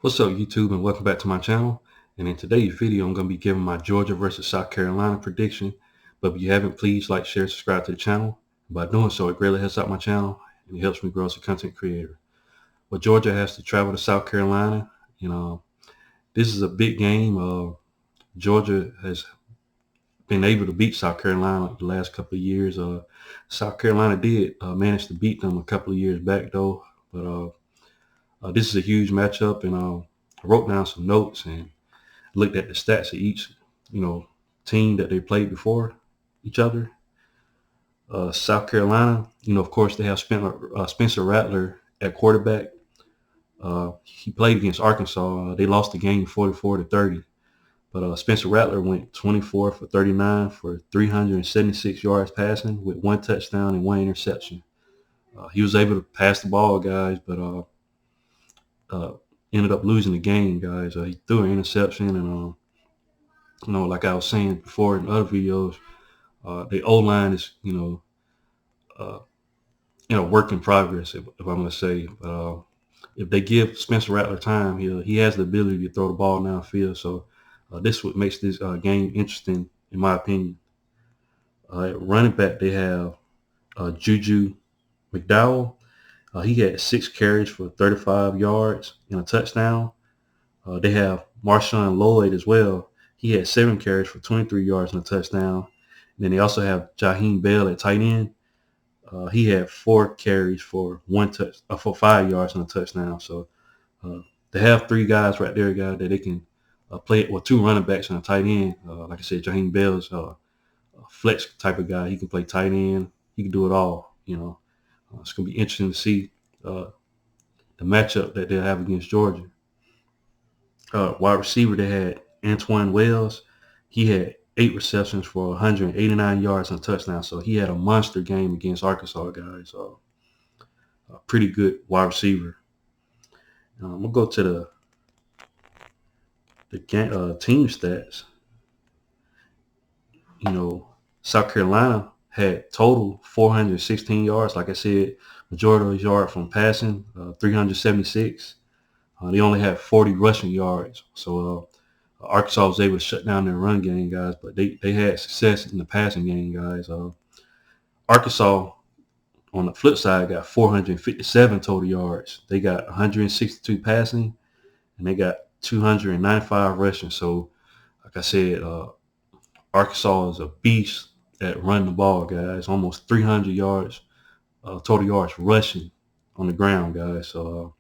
What's up, YouTube, and welcome back to my channel. And in today's video, I'm going to be giving my Georgia versus South Carolina prediction. But if you haven't, please like, share, subscribe to the channel. By doing so, it greatly helps out my channel and it helps me grow as a content creator. Well, Georgia has to travel to South Carolina. This is a big game. Georgia has been able to beat South Carolina the last couple of years. South Carolina did manage to beat them a couple of years back, though. But this is a huge matchup, and I wrote down some notes and looked at the stats of each, team that they played before each other. South Carolina, of course, they have Spencer Rattler at quarterback. He played against Arkansas. They lost the game 44-30. But Spencer Rattler went 24 for 39 for 376 yards passing with 1 touchdown and 1 interception. He was able to pass the ball, guys, but ended up losing the game, guys. He threw an interception, and like I was saying before in other videos, the O-line is work in progress, if I'm going to say. But if they give Spencer Rattler time, he has the ability to throw the ball downfield. So this is what makes this game interesting, in my opinion. At running back, they have Juju McDowell. He had 6 carries for 35 yards and a touchdown. They have Marshawn Lloyd as well. He had 7 carries for 23 yards and a touchdown. And then they also have Jaheim Bell at tight end. He had 4 carries for 5 yards and a touchdown. So they have 3 guys right there, guys, that they can play it with 2 running backs and a tight end. Like I said, Jaheim Bell's a flex type of guy. He can play tight end. He can do it all. It's going to be interesting to see the matchup that they'll have against Georgia. Wide receiver, they had Antoine Wells. He had 8 receptions for 189 yards and a touchdown. So he had a monster game against Arkansas, guys. A pretty good wide receiver. I'm going to go to the team stats. South Carolina had total 416 yards. Like I said, majority of those yards from passing, 376. They only had 40 rushing yards. So Arkansas was able to shut down their run game, guys, but they had success in the passing game, guys. Arkansas, on the flip side, got 457 total yards. They got 162 passing, and they got 295 rushing. So, like I said, Arkansas is a beast at running the ball, guys. Almost 300 yards, total yards rushing on the ground, guys. So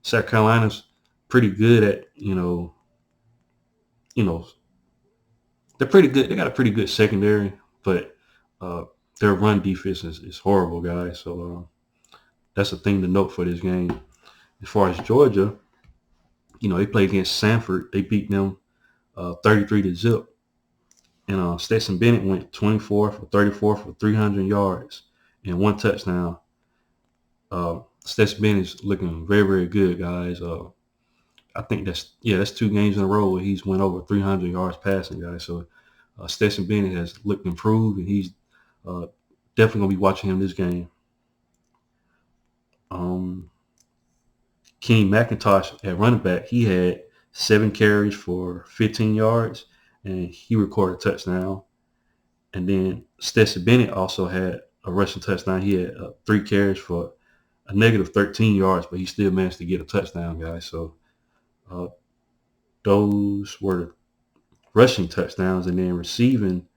South Carolina's pretty good at, they're pretty good. They got a pretty good secondary, but their run defense is horrible, guys. So that's a thing to note for this game. As far as Georgia, they played against Samford. They beat them 33-0. And Stetson Bennett went 24 for 34 for 300 yards and 1 touchdown. Stetson Bennett's looking very, very good, guys. I think that's 2 games in a row where he's went over 300 yards passing, guys. So Stetson Bennett has looked improved, and he's definitely going to be watching him this game. Kenny McIntosh at running back, he had 7 carries for 15 yards, and he recorded a touchdown. And then Stetson Bennett also had a rushing touchdown. He had 3 carries for a negative 13 yards, but he still managed to get a touchdown, guys. So those were rushing touchdowns. And then receiving,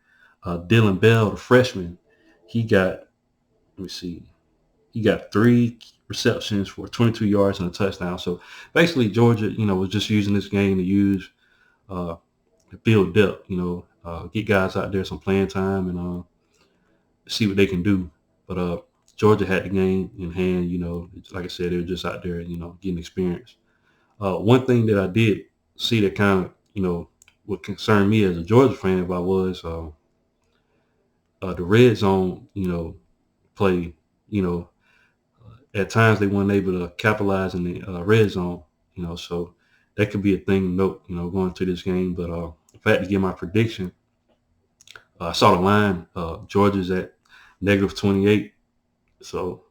Dylan Bell, the freshman, he got 3 receptions for 22 yards and a touchdown. So basically Georgia, was just using this game to use to build depth, get guys out there some playing time and see what they can do. But Georgia had the game in hand, like I said, they were just out there, getting experience. One thing that I did see that kind of, would concern me as a Georgia fan if I was the red zone, play, at times they weren't able to capitalize in the red zone, so that could be a thing to note, going to this game. But if I had to give my prediction, I saw the line. Georgia's at negative 28, so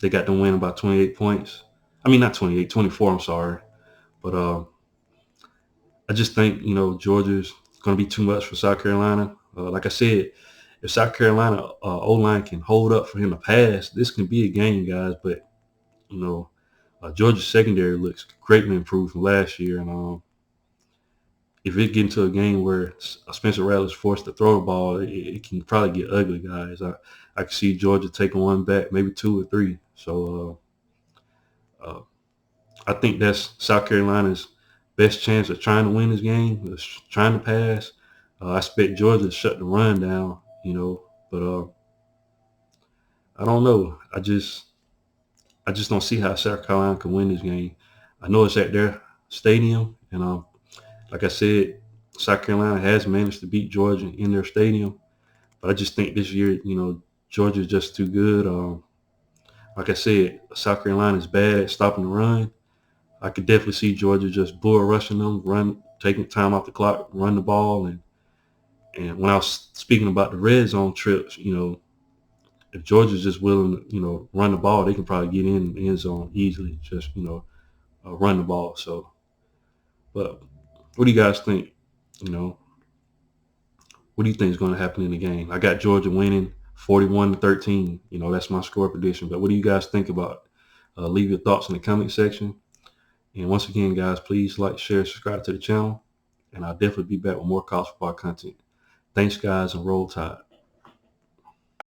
they got them winning by 28 points. I mean, not 28, 24, I'm sorry. But I just think, Georgia's going to be too much for South Carolina. Like I said, if South Carolina O-line can hold up for him to pass, this can be a game, guys. But, you know, Georgia's secondary looks greatly improved from last year. And if it get into a game where Spencer Rattler's forced to throw the ball, it can probably get ugly, guys. I can see Georgia taking one back, maybe two or three. So uh, I think that's South Carolina's best chance of trying to win this game, is trying to pass. I expect Georgia to shut the run down, but I don't know. I just don't see how South Carolina can win this game. I know it's at their stadium, and like I said, South Carolina has managed to beat Georgia in their stadium, but I just think this year, Georgia's just too good. Like I said, South Carolina is bad at stopping the run. I could definitely see Georgia just bull rushing them, taking time off the clock, run the ball, and when I was speaking about the red zone trips, if Georgia's just willing to, run the ball, they can probably get in the end zone easily. Just run the ball. So, but what do you guys think? You know, what do you think is going to happen in the game? I got Georgia winning 41-13. That's my score prediction. But what do you guys think about it? Leave your thoughts in the comment section. And once again, guys, please like, share, subscribe to the channel. And I'll definitely be back with more college football content. Thanks, guys, and roll tide.